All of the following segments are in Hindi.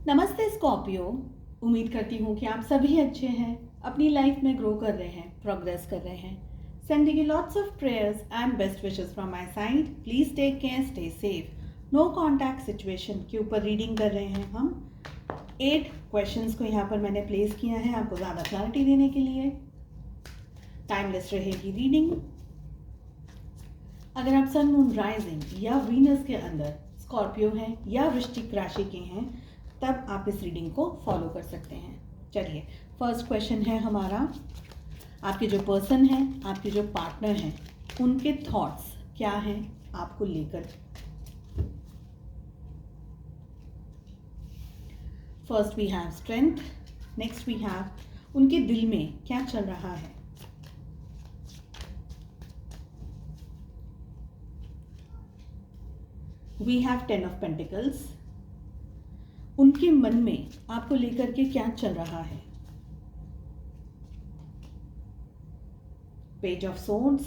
नमस्ते स्कॉर्पियो। उम्मीद करती हूँ कि आप सभी अच्छे हैं, अपनी लाइफ में ग्रो कर रहे हैं, प्रोग्रेस कर रहे हैं। Sending you lots of prayers and best wishes from my side. Please take care, stay safe. No contact situation के ऊपर रीडिंग कर रहे हैं हम। 8 क्वेश्चंस को यहाँ पर मैंने प्लेस किया है आपको ज़्यादा क्लैरिटी देने के लिए। टाइमलेस रहेगी रीडिंग। अगर आप सन मून राइजिंग या वीनस के अंदर स्कॉर्पियो हैं या वृश्चिक राशि के हैं तब आप इस रीडिंग को फॉलो कर सकते हैं। चलिए, फर्स्ट क्वेश्चन है हमारा, आपके जो पर्सन हैं, आपके जो पार्टनर हैं, उनके थॉट्स क्या हैं आपको लेकर। First we have strength, next we have उनके दिल में क्या चल रहा है। वी हैव 10 ऑफ पेंटिकल्स, उनके मन में आपको लेकर के क्या चल रहा है। पेज ऑफ सोर्ड्स,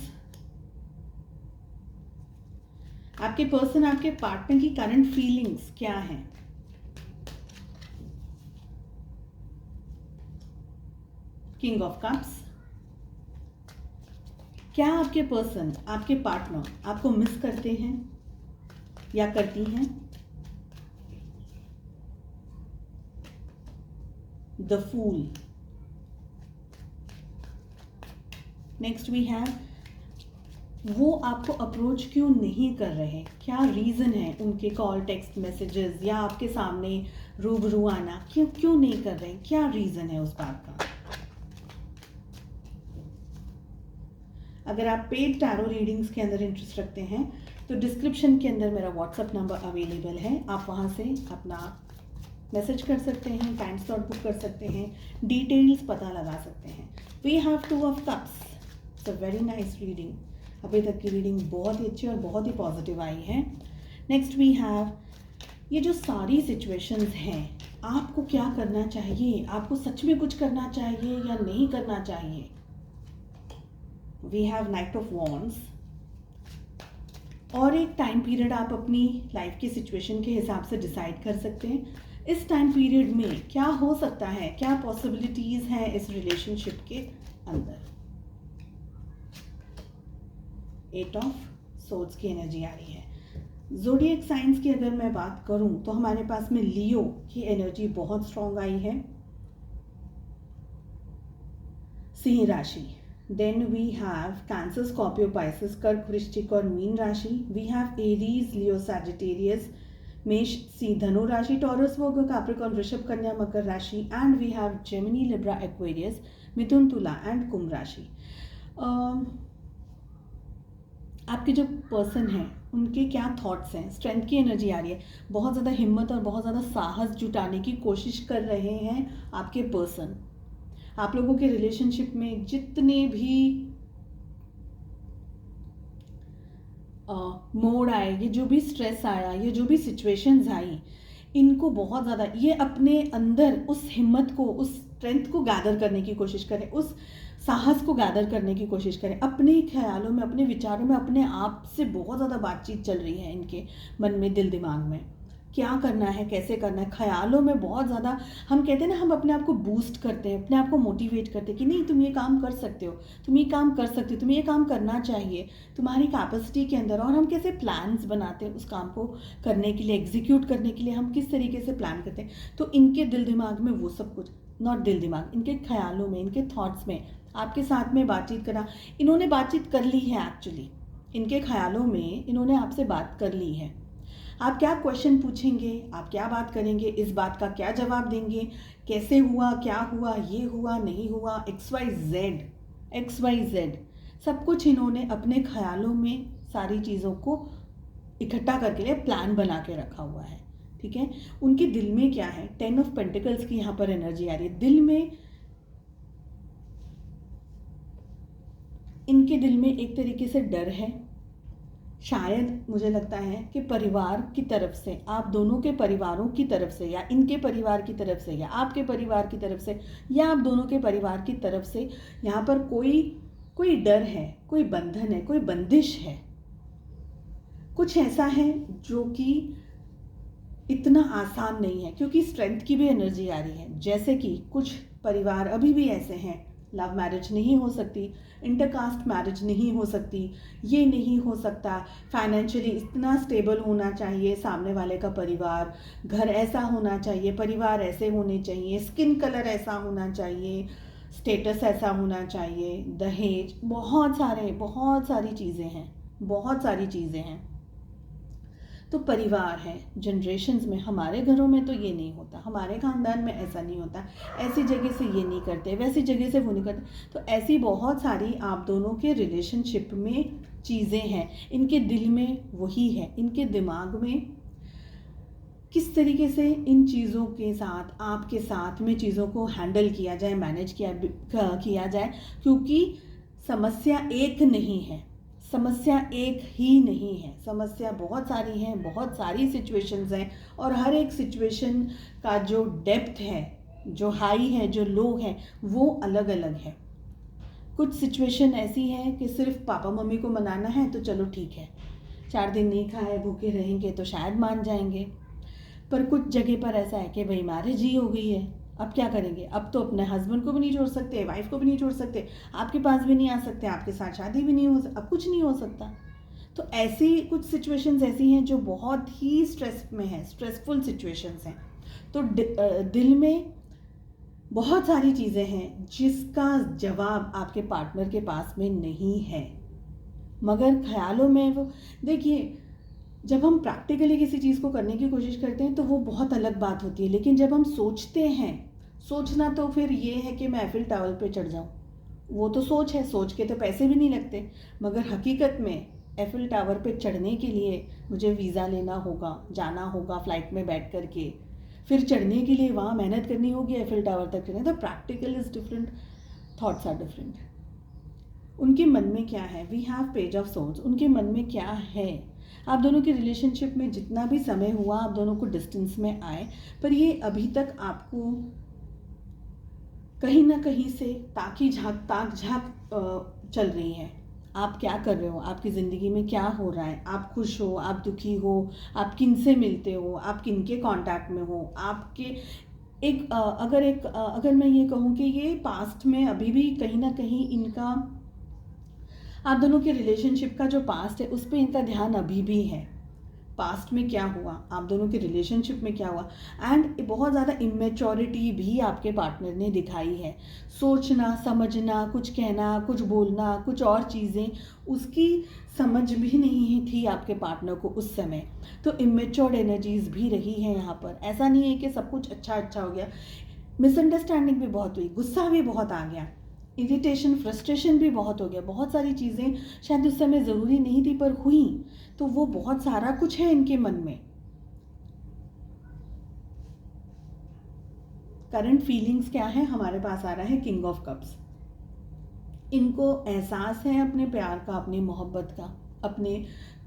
आपके पर्सन, आपके पार्टनर की करंट फीलिंग्स क्या हैं। किंग ऑफ कप्स, क्या आपके पर्सन, आपके पार्टनर आपको मिस करते हैं या करती हैं। The fool, next we have वो आपको अप्रोच क्यों नहीं कर रहे, क्या रीज़न है उनके कॉल, टेक्स्ट मैसेजेस या आपके सामने रूबरू आना क्यों नहीं कर रहे, क्या रीज़न है उस बात का। अगर आप पेड टैरो रीडिंग्स के अंदर इंटरेस्ट रखते हैं तो डिस्क्रिप्शन के अंदर मेरा व्हाट्सएप नंबर अवेलेबल है, आप वहाँ से अपना मैसेज कर सकते हैं, टाइम स्लॉट बुक कर सकते हैं, डिटेल्स पता लगा सकते हैं। We have 2 of cups, it's a very nice reading. अभी तक की रीडिंग बहुत ही अच्छी और बहुत ही पॉजिटिव आई है। नेक्स्ट वी हैव ये जो सारी सिचुएशंस हैं, आपको क्या करना चाहिए, आपको सच में कुछ करना चाहिए या नहीं करना चाहिए। We have knight of wands, और एक टाइम पीरियड आप अपनी लाइफ की सिचुएशन के हिसाब से डिसाइड कर सकते हैं। इस टाइम पीरियड में क्या हो सकता है, क्या पॉसिबिलिटीज हैं इस रिलेशनशिप के अंदर। 8 ऑफ सोर्ड्स की एनर्जी आ रही है। ज़ोडिएक साइंस की अगर मैं बात करूं तो हमारे पास में लियो की एनर्जी बहुत स्ट्रांग आई है। सिंह राशि, then we have Cancer, Scorpio, Pisces, कर्क, वृश्चिक और मीन राशि। We have Aries, Leo, Sagittarius, मेष, सिंह, धनु राशि, टॉरस, वर्गो, कैप्रिकॉर्न, वृषभ, कन्या, मकर राशि and we have Gemini, Libra, Aquarius, मिथुन, तुला एंड कुंभ राशि। आपके जो पर्सन हैं उनके क्या थॉट्स हैं। स्ट्रेंथ की एनर्जी आ रही है, बहुत ज़्यादा हिम्मत और बहुत ज़्यादा साहस जुटाने की कोशिश कर रहे हैं आपके पर्सन। आप लोगों के रिलेशनशिप में जितने भी मोड़ आए, ये जो भी स्ट्रेस आया, ये जो भी सिचुएशंस आई, इनको बहुत ज़्यादा ये अपने अंदर उस हिम्मत को, उस स्ट्रेंथ को गैदर करने की कोशिश करें, उस साहस को गैदर करने की कोशिश करें। अपने ख्यालों में, अपने विचारों में, अपने आप से बहुत ज़्यादा बातचीत चल रही है इनके मन में, दिल दिमाग में, क्या करना है, कैसे करना है। ख्यालों में बहुत ज़्यादा, हम कहते हैं ना, हम अपने आप को बूस्ट करते हैं, अपने आप को मोटिवेट करते हैं कि नहीं तुम ये काम कर सकते हो, तुम ये काम कर सकते हो, तुम्हें ये काम करना चाहिए तुम्हारी कैपेसिटी के अंदर। और हम कैसे प्लान्स बनाते हैं उस काम को करने के लिए, एग्जीक्यूट करने के लिए हम किस तरीके से प्लान करते हैं। तो इनके दिल दिमाग में वो सब कुछ, नॉट दिल दिमाग, इनके ख्यालों में, इनके थॉट्स में आपके साथ में बातचीत करना, इन्होंने बातचीत कर ली है एक्चुअली। इनके ख्यालों में इन्होंने आपसे बात कर ली है। आप क्या क्वेश्चन पूछेंगे, आप क्या बात करेंगे, इस बात का क्या जवाब देंगे, कैसे हुआ, क्या हुआ, ये हुआ, नहीं हुआ, XYZ सब कुछ इन्होंने अपने ख्यालों में सारी चीज़ों को इकट्ठा करके लिए प्लान बना के रखा हुआ है। ठीक है, उनके दिल में क्या है। 10 ऑफ पेंटिकल्स की यहाँ पर एनर्जी आ रही है। दिल में, इनके दिल में एक तरीके से डर है। शायद मुझे लगता है कि परिवार की तरफ से, आप दोनों के परिवारों की तरफ से, या इनके परिवार की तरफ से, या आपके परिवार की तरफ से, या आप दोनों के परिवार की तरफ से यहाँ पर कोई डर है, कोई बंधन है, कोई बंदिश है, कुछ ऐसा है जो कि इतना आसान नहीं है, क्योंकि स्ट्रेंथ की भी एनर्जी आ रही है। जैसे कि कुछ परिवार अभी भी ऐसे हैं, लव मैरिज नहीं हो सकती, इंटरकास्ट मैरिज नहीं हो सकती, ये नहीं हो सकता, फाइनेंशियली इतना स्टेबल होना चाहिए सामने वाले का परिवार, घर ऐसा होना चाहिए, परिवार ऐसे होने चाहिए, स्किन कलर ऐसा होना चाहिए, स्टेटस ऐसा होना चाहिए, दहेज, बहुत सारी चीज़ें हैं, बहुत सारी चीज़ें हैं। तो परिवार है, जनरेशन्स में, हमारे घरों में तो ये नहीं होता, हमारे ख़ानदान में ऐसा नहीं होता, ऐसी जगह से ये नहीं करते, वैसी जगह से वो नहीं करते। तो ऐसी बहुत सारी आप दोनों के रिलेशनशिप में चीज़ें हैं, इनके दिल में वही है, इनके दिमाग में किस तरीके से इन चीज़ों के साथ, आपके साथ में चीज़ों को हैंडल किया जाए, मैनेज किया जाए, क्योंकि समस्या एक नहीं है, समस्या एक ही नहीं है, समस्या बहुत सारी हैं, बहुत सारी सिचुएशंस हैं, और हर एक सिचुएशन का जो डेप्थ है, जो हाई है, जो लो है, वो अलग अलग है। कुछ सिचुएशन ऐसी है कि सिर्फ पापा मम्मी को मनाना है तो चलो ठीक है, 4 दिन नहीं खाए भूखे रहेंगे तो शायद मान जाएंगे। पर कुछ जगह पर ऐसा है कि भाई मैरिज ही हो गई है, अब क्या करेंगे, अब तो अपने हस्बैंड को भी नहीं छोड़ सकते, वाइफ को भी नहीं छोड़ सकते, आपके पास भी नहीं आ सकते, आपके साथ शादी भी नहीं हो सकती, अब कुछ नहीं हो सकता। तो ऐसी कुछ सिचुएशंस ऐसी हैं जो बहुत ही स्ट्रेस में है, स्ट्रेसफुल सिचुएशंस हैं। तो दिल में बहुत सारी चीज़ें हैं जिसका जवाब आपके पार्टनर के पास में नहीं है, मगर ख्यालों में वो, देखिए जब हम प्रैक्टिकली किसी चीज़ को करने की कोशिश करते हैं तो वो बहुत अलग बात होती है, लेकिन जब हम सोचते हैं, सोचना तो फिर ये है कि मैं एफिल टावर पे चढ़ जाऊँ, वो तो सोच है, सोच के तो पैसे भी नहीं लगते, मगर हकीकत में एफिल टावर पे चढ़ने के लिए मुझे वीज़ा लेना होगा, जाना होगा फ्लाइट में बैठ कर के, फिर चढ़ने के लिए वहाँ मेहनत करनी होगी एफिल टावर तक चढ़ने। तो practical is different, thoughts are different. उनके मन में क्या है, we have page of souls, उनके मन में क्या है। आप दोनों के रिलेशनशिप में जितना भी समय हुआ, आप दोनों को डिस्टेंस में आए, पर ये अभी तक आपको कहीं ना कहीं से ताक झाँक चल रही है। आप क्या कर रहे हो, आपकी ज़िंदगी में क्या हो रहा है, आप खुश हो, आप दुखी हो, आप किन से मिलते हो, आप किन के कांटेक्ट में हो, आपके अगर मैं ये कहूँ कि ये पास्ट में अभी भी कहीं ना कहीं इनका, आप दोनों के रिलेशनशिप का जो पास्ट है उस पर इनका ध्यान अभी भी है। पास्ट में क्या हुआ, आप दोनों के रिलेशनशिप में क्या हुआ, एंड बहुत ज़्यादा इमेच्योरिटी भी आपके पार्टनर ने दिखाई है। सोचना, समझना, कुछ कहना, कुछ बोलना, कुछ और चीज़ें उसकी समझ भी नहीं थी आपके पार्टनर को उस समय। तो इमेच्योर्ड एनर्जीज भी रही हैं यहाँ पर। ऐसा नहीं है कि सब कुछ अच्छा हो गया, मिसअंडरस्टैंडिंग भी बहुत हुई, गुस्सा भी बहुत आ गया, इरिटेशन, फ्रस्ट्रेशन भी बहुत हो गया, बहुत सारी चीज़ें शायद उस समय ज़रूरी नहीं थी पर हुई। तो वो बहुत सारा कुछ है इनके मन में। करंट फीलिंग्स क्या है, हमारे पास आ रहा है किंग ऑफ कप्स। इनको एहसास है अपने प्यार का, अपनी मोहब्बत का,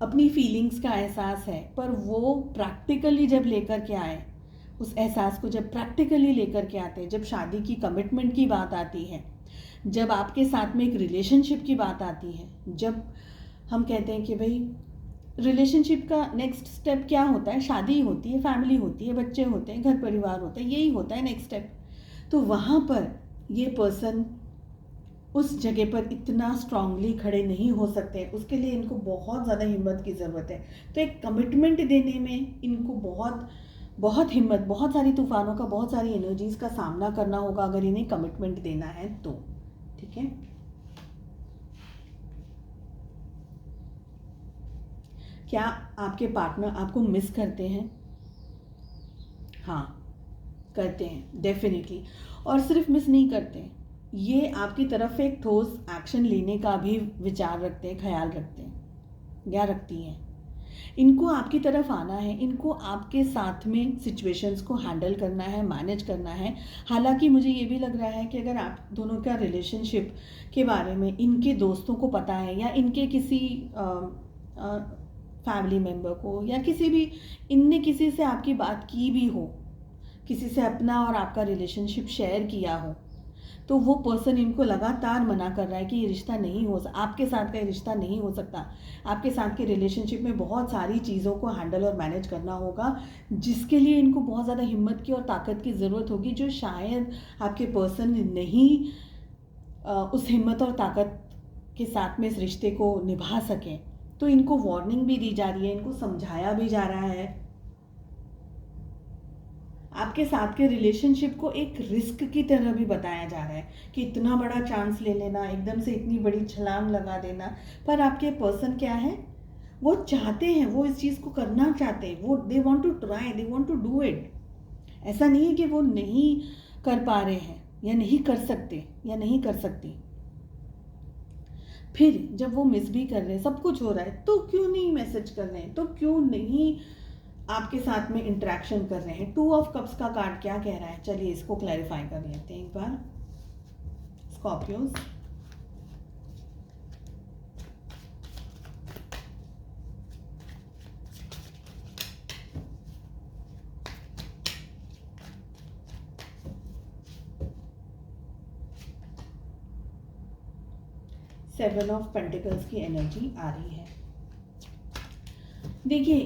अपनी फीलिंग्स का एहसास है, पर वो प्रैक्टिकली जब लेकर के आए, उस एहसास को जब प्रैक्टिकली लेकर के आते हैं, जब शादी की कमिटमेंट की बात आती है, जब आपके साथ में एक रिलेशनशिप की बात आती है, जब हम कहते हैं कि भाई रिलेशनशिप का नेक्स्ट स्टेप क्या होता है, शादी होती है, फैमिली होती है, बच्चे होते हैं, घर परिवार होता है, यही होता है नेक्स्ट स्टेप। तो वहाँ पर ये पर्सन उस जगह पर इतना स्ट्रांगली खड़े नहीं हो सकते, उसके लिए इनको बहुत ज़्यादा हिम्मत की ज़रूरत है। तो एक कमिटमेंट देने में इनको बहुत हिम्मत, बहुत सारी तूफानों का, बहुत सारी एनर्जीज का सामना करना होगा अगर इन्हें कमिटमेंट देना है तो। ठीक है, क्या आपके पार्टनर आपको मिस करते हैं? हाँ, करते हैं डेफिनेटली। और सिर्फ मिस नहीं करते, ये आपकी तरफ से एक ठोस एक्शन लेने का भी विचार रखते हैं, ख्याल रखते हैं या रखती हैं। इनको आपकी तरफ आना है, इनको आपके साथ में सिचुएशंस को हैंडल करना है, मैनेज करना है। हालांकि मुझे ये भी लग रहा है कि अगर आप दोनों का रिलेशनशिप के बारे में इनके दोस्तों को पता है, या इनके किसी फैमिली मेम्बर को, या इनने किसी से आपकी बात की भी हो, किसी से अपना और आपका रिलेशनशिप शेयर किया हो, तो वो पर्सन इनको लगातार मना कर रहा है कि ये रिश्ता नहीं हो सकता, आपके साथ का ये रिश्ता नहीं हो सकता। आपके साथ के रिलेशनशिप में बहुत सारी चीज़ों को हैंडल और मैनेज करना होगा, जिसके लिए इनको बहुत ज़्यादा हिम्मत की और ताकत की ज़रूरत होगी, जो शायद आपके पर्सन नहीं उस हिम्मत और ताकत के साथ में इस रिश्ते को निभा सकें। तो इनको वार्निंग भी दी जा रही है, इनको समझाया भी जा रहा है। आपके साथ के रिलेशनशिप को एक रिस्क की तरह भी बताया जा रहा है कि इतना बड़ा चांस ले लेना, एकदम से इतनी बड़ी छलांग लगा देना। पर आपके पर्सन क्या है, वो चाहते हैं, वो इस चीज़ को करना चाहते हैं, वो they want to try, they want to do it. ऐसा नहीं है कि वो नहीं कर पा रहे हैं या नहीं कर सकते या नहीं कर सकती। फिर जब वो मिस भी कर रहे हैं, सब कुछ हो रहा है, तो क्यों नहीं मैसेज कर रहे हैं, तो क्यों नहीं आपके साथ में इंटरेक्शन कर रहे हैं। 2 ऑफ कप्स का कार्ड क्या कह रहा है, चलिए इसको क्लैरिफाई कर लेते हैं एक बार। स्कॉर्पियोस, सेवन ऑफ पेंटिकल्स की एनर्जी आ रही है। देखिए,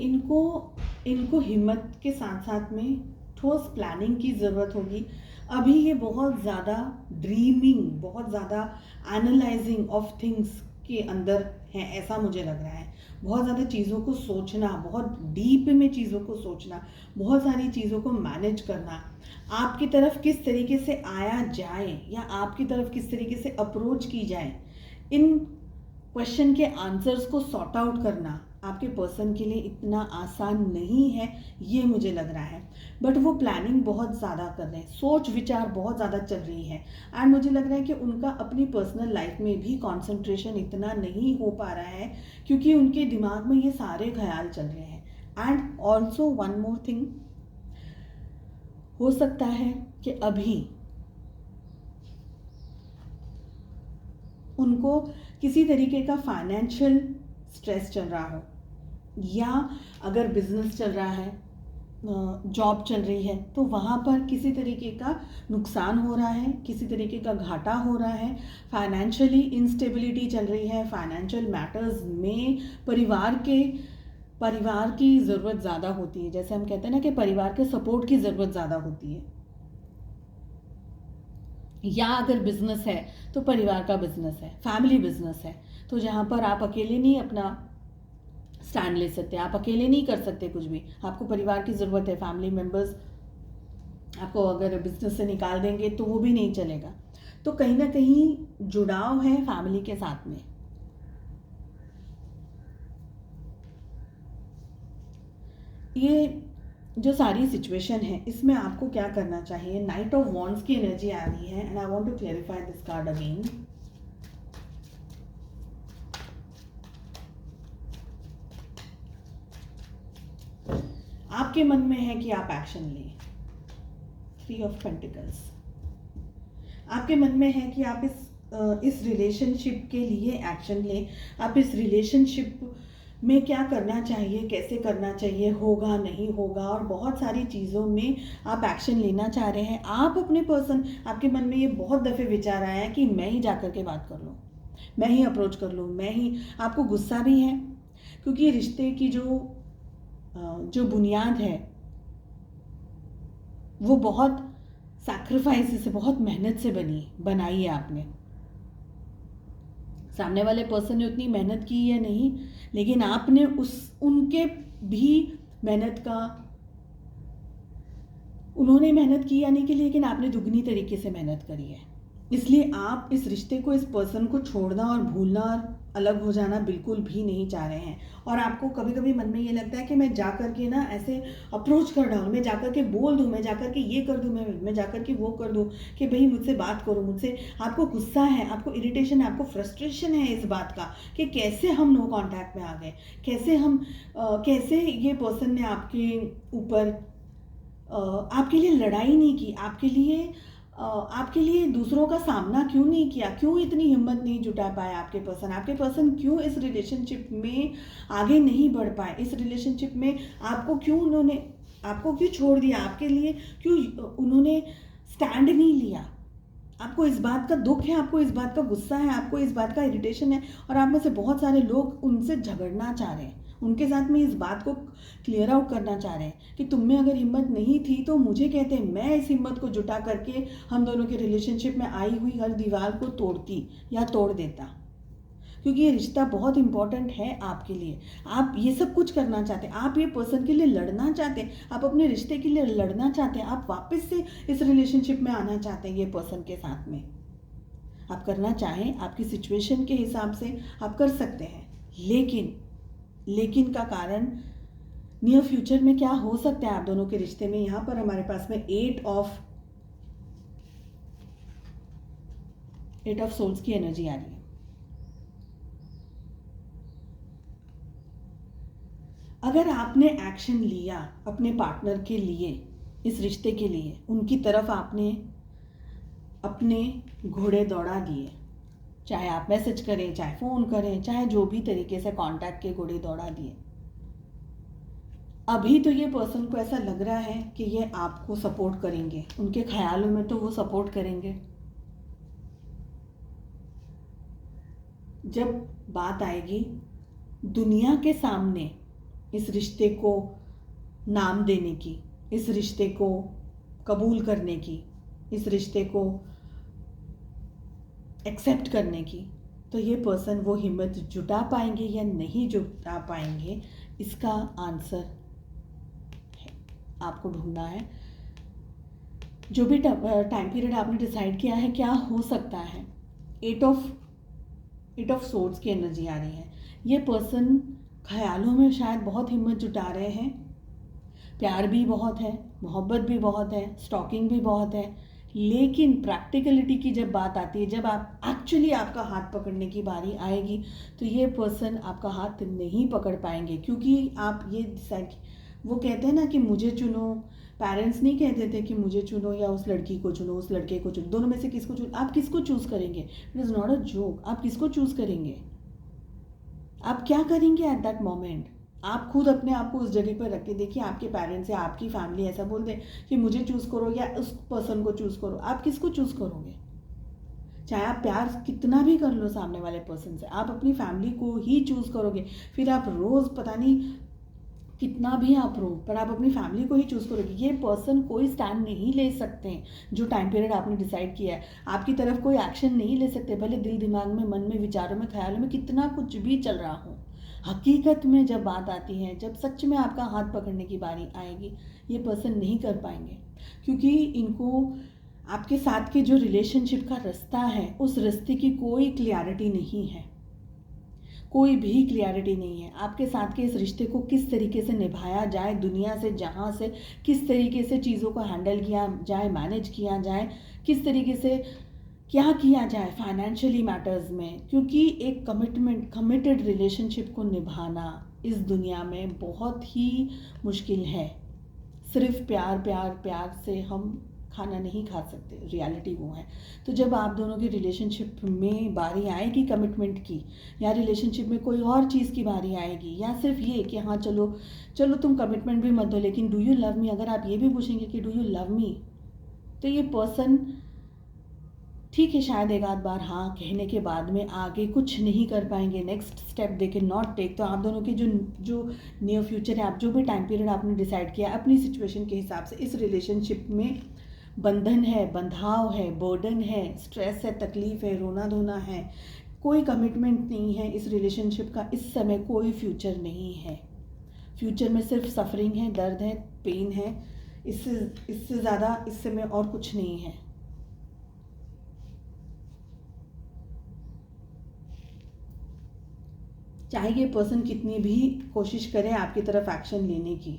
इनको हिम्मत के साथ साथ में ठोस प्लानिंग की ज़रूरत होगी। अभी ये बहुत ज़्यादा ड्रीमिंग, बहुत ज़्यादा एनालाइजिंग ऑफ थिंग्स के अंदर हैं, ऐसा मुझे लग रहा है। बहुत ज़्यादा चीज़ों को सोचना, बहुत डीप में चीज़ों को सोचना, बहुत सारी चीज़ों को मैनेज करना, आपकी तरफ किस तरीके से आया जाए या आपकी तरफ किस तरीके से अप्रोच की जाए, इन क्वेश्चन के आंसर्स को सॉर्ट आउट करना आपके पर्सन के लिए इतना आसान नहीं है, ये मुझे लग रहा है। बट वो प्लानिंग बहुत ज़्यादा कर रहे हैं, सोच विचार बहुत ज़्यादा चल रही है। एंड मुझे लग रहा है कि उनका अपनी पर्सनल लाइफ में भी कंसंट्रेशन इतना नहीं हो पा रहा है, क्योंकि उनके दिमाग में ये सारे ख्याल चल रहे हैं। And also one more thing, हो सकता है कि अभी उनको किसी तरीके का फाइनेंशियल स्ट्रेस चल रहा हो, या अगर बिजनेस चल रहा है, जॉब चल रही है, तो वहाँ पर किसी तरीके का नुकसान हो रहा है, किसी तरीके का घाटा हो रहा है, फाइनेंशियली इंस्टेबिलिटी चल रही है। फाइनेंशियल मैटर्स में परिवार की ज़रूरत ज़्यादा होती है। जैसे हम कहते हैं ना कि परिवार के सपोर्ट की ज़रूरत ज़्यादा होती है। या अगर बिजनेस है तो परिवार का बिजनेस है, फैमिली बिजनेस है, तो जहाँ पर आप अकेले नहीं अपना स्टैंड ले सकते, आप अकेले नहीं कर सकते कुछ भी, आपको परिवार की ज़रूरत है। फैमिली मेम्बर्स आपको अगर बिजनेस से निकाल देंगे तो वो भी नहीं चलेगा। तो कहीं ना कहीं जुड़ाव है फैमिली के साथ में। ये जो सारी सिचुएशन है, इसमें आपको क्या करना चाहिए। नाइट ऑफ वॉन्ड्स की एनर्जी आ रही है, and I want to clarify this card again. आपके मन में है कि आप एक्शन लें। 3 ऑफ पेंटिकल्स, आपके मन में है कि आप इस रिलेशनशिप के लिए एक्शन लें। आप इस रिलेशनशिप में क्या करना चाहिए, कैसे करना चाहिए, होगा नहीं होगा, और बहुत सारी चीज़ों में आप एक्शन लेना चाह रहे हैं। आप अपने पर्सन, आपके मन में ये बहुत दफ़े विचार आया है कि मैं ही जाकर के बात कर लूँ, मैं ही अप्रोच कर लूँ, मैं ही। आपको गुस्सा भी है, क्योंकि रिश्ते की जो बुनियाद है वो बहुत सैक्रिफाइस से, बहुत मेहनत से बनाई है आपने। सामने वाले पर्सन ने उतनी मेहनत की या नहीं, लेकिन आपने उनके भी मेहनत का, उन्होंने मेहनत की यानी कि, लेकिन आपने दुगनी तरीके से मेहनत करी है। इसलिए आप इस रिश्ते को, इस पर्सन को छोड़ना और भूलना और अलग हो जाना बिल्कुल भी नहीं चाह रहे हैं। और आपको कभी कभी मन में ये लगता है कि मैं जा कर के ना ऐसे अप्रोच कर डालूँ, मैं जा कर के बोल दूँ, मैं जा कर के ये कर दूँ, मैं जा कर के वो कर दूँ कि भाई मुझसे बात करो, मुझसे। आपको गुस्सा है, आपको इरिटेशन है, आपको फ्रस्ट्रेशन है इस बात का कि कैसे हम नो कॉन्टैक्ट में आ गए, कैसे ये पर्सन ने आपके ऊपर आपके लिए लड़ाई नहीं की, आपके लिए दूसरों का सामना क्यों नहीं किया, क्यों इतनी हिम्मत नहीं जुटा पाया आपके पर्सन क्यों इस रिलेशनशिप में आगे नहीं बढ़ पाए, इस रिलेशनशिप में आपको क्यों छोड़ दिया, आपके लिए क्यों उन्होंने स्टैंड नहीं लिया, आपको इस बात का दुख है, आपको इस बात का गुस्सा है, आपको इस बात का इरिटेशन है, और आप में से बहुत सारे लोग उनसे झगड़ना चाह रहे हैं, उनके साथ में इस बात को क्लियर आउट करना चाह रहे हैं कि तुम में अगर हिम्मत नहीं थी तो मुझे कहते, मैं इस हिम्मत को जुटा करके हम दोनों के रिलेशनशिप में आई हुई हर दीवार को तोड़ती या तोड़ देता, क्योंकि ये रिश्ता बहुत इंपॉर्टेंट है आपके लिए। आप ये सब कुछ करना चाहते हैं, आप ये पर्सन के लिए लड़ना चाहते हैं, आप अपने रिश्ते के लिए लड़ना चाहते हैं, आप वापस से इस रिलेशनशिप में आना चाहते हैं ये पर्सन के साथ में। आप करना चाहें, आपकी सिचुएशन के हिसाब से आप कर सकते हैं, लेकिन का कारण नियर फ्यूचर में क्या हो सकता है आप दोनों के रिश्ते में। यहाँ पर हमारे पास में एट ऑफ सोल्स की एनर्जी आ रही है। अगर आपने एक्शन लिया अपने पार्टनर के लिए, इस रिश्ते के लिए, उनकी तरफ आपने अपने घोड़े दौड़ा दिए, चाहे आप मैसेज करें, चाहे फ़ोन करें, चाहे जो भी तरीके से कांटेक्ट के घोड़े दौड़ा दिए, अभी तो ये पर्सन को ऐसा लग रहा है कि ये आपको सपोर्ट करेंगे, उनके ख्यालों में तो वो सपोर्ट करेंगे। जब बात आएगी दुनिया के सामने इस रिश्ते को नाम देने की, इस रिश्ते को कबूल करने की, इस रिश्ते को एक्सेप्ट करने की, तो ये पर्सन वो हिम्मत जुटा पाएंगे या नहीं जुटा पाएंगे, इसका आंसर आपको ढूंढना है। जो भी टाइम पीरियड आपने डिसाइड किया है, क्या हो सकता है। एट ऑफ सोर्ड्स की एनर्जी आ रही है। ये पर्सन ख्यालों में शायद बहुत हिम्मत जुटा रहे हैं, प्यार भी बहुत है, मोहब्बत भी बहुत है, स्टॉकिंग भी बहुत है, लेकिन प्रैक्टिकलिटी की जब बात आती है, जब आप एक्चुअली आपका हाथ पकड़ने की बारी आएगी, तो ये पर्सन आपका हाथ नहीं पकड़ पाएंगे, क्योंकि आप ये डिसाइड, वो कहते हैं ना कि मुझे चुनो, पेरेंट्स नहीं कहते थे कि मुझे चुनो या उस लड़की को चुनो, उस लड़के को चुनो, दोनों में से किसको चुनो, आप किसको चूज़ करेंगे। It is not a joke. आप किसको चूज़ करेंगे, आप क्या करेंगे एट दैट मोमेंट। आप खुद अपने आप को उस जगह पर रख के देखिए, आपके पेरेंट्स या आपकी फैमिली ऐसा बोल दे कि मुझे चूज़ करो या उस पर्सन को चूज़ करो, आप किसको चूज़ करोगे। चाहे आप प्यार कितना भी कर लो सामने वाले पर्सन से, आप अपनी फैमिली को ही चूज़ करोगे। फिर आप रोज़ पता नहीं कितना भी आप रो, पर आप अपनी फैमिली को ही चूज़ करोगे। ये पर्सन कोई स्टैंड नहीं ले सकते हैं, जो टाइम पीरियड आपने डिसाइड किया है, आपकी तरफ कोई एक्शन नहीं ले सकते, भले दिल दिमाग में, मन में, विचारों में, ख्यालों में कितना कुछ भी चल रहा हो। हकीकत में जब बात आती है, जब सच में आपका हाथ पकड़ने की बारी आएगी, ये पर्सन नहीं कर पाएंगे, क्योंकि इनको आपके साथ के जो रिलेशनशिप का रास्ता है, उस रास्ते की कोई क्लियरिटी नहीं है, कोई भी क्लियरिटी नहीं है। आपके साथ के इस रिश्ते को किस तरीके से निभाया जाए, दुनिया से, जहाँ से किस तरीके से चीज़ों को हैंडल किया जाए, मैनेज किया जाए, किस तरीके से क्या किया जाए फाइनेंशियली मैटर्स में, क्योंकि एक कमिटेड रिलेशनशिप को निभाना इस दुनिया में बहुत ही मुश्किल है। सिर्फ प्यार प्यार प्यार से हम खाना नहीं खा सकते, रियलिटी वो है। तो जब आप दोनों की रिलेशनशिप में बारी आएगी कमिटमेंट की, या रिलेशनशिप में कोई और चीज़ की बारी आएगी, या सिर्फ ये कि हाँ चलो चलो तुम कमिटमेंट भी मत दो, लेकिन डू यू लव मी, अगर आप ये भी पूछेंगे कि डू यू लव मी, तो ये पर्सन ठीक है, शायद एक आध बार हाँ कहने के बाद में आगे कुछ नहीं कर पाएंगे, नेक्स्ट स्टेप दे के नॉट टेक। तो आप दोनों के जो नियर फ्यूचर है, आप जो भी टाइम पीरियड आपने डिसाइड किया अपनी सिचुएशन के हिसाब से, इस रिलेशनशिप में बंधन है, बंधाव है, बर्डन है, स्ट्रेस है, तकलीफ है, रोना धोना है, कोई कमिटमेंट नहीं है इस रिलेशनशिप का। इस समय कोई फ्यूचर नहीं है, फ्यूचर में सिर्फ सफरिंग है, दर्द है, पेन है, इससे ज़्यादा इस समय और कुछ नहीं है। चाहे ये पर्सन कितनी भी कोशिश करे आपकी तरफ एक्शन लेने की,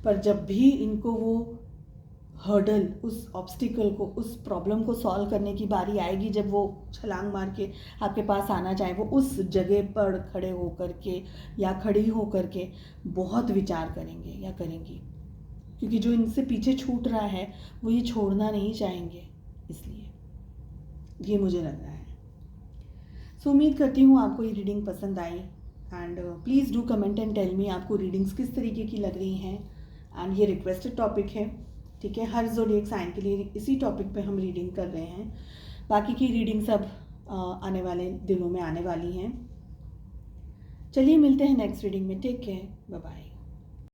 पर जब भी इनको वो हर्डल, उस ऑब्स्टिकल को, उस प्रॉब्लम को सॉल्व करने की बारी आएगी, जब वो छलांग मार के आपके पास आना चाहे, वो उस जगह पर खड़े होकर के या खड़ी होकर के बहुत विचार करेंगे या करेंगी, क्योंकि जो इनसे पीछे छूट रहा है वो ये छोड़ना नहीं चाहेंगे, इसलिए ये मुझे लग रहा है। सो उम्मीद करती हूँ आपको ये रीडिंग पसंद आई, and please do comment and tell me आपको रीडिंग्स किस तरीके की लग रही हैं, एंड ये रिक्वेस्टेड टॉपिक है, ठीक है, हर ज़ोडिएक साइन के लिए इसी टॉपिक पे हम रीडिंग कर रहे हैं। बाकी की रीडिंग सब आने वाले दिनों में आने वाली हैं। चलिए मिलते हैं नेक्स्ट रीडिंग में। Take care, bye bye.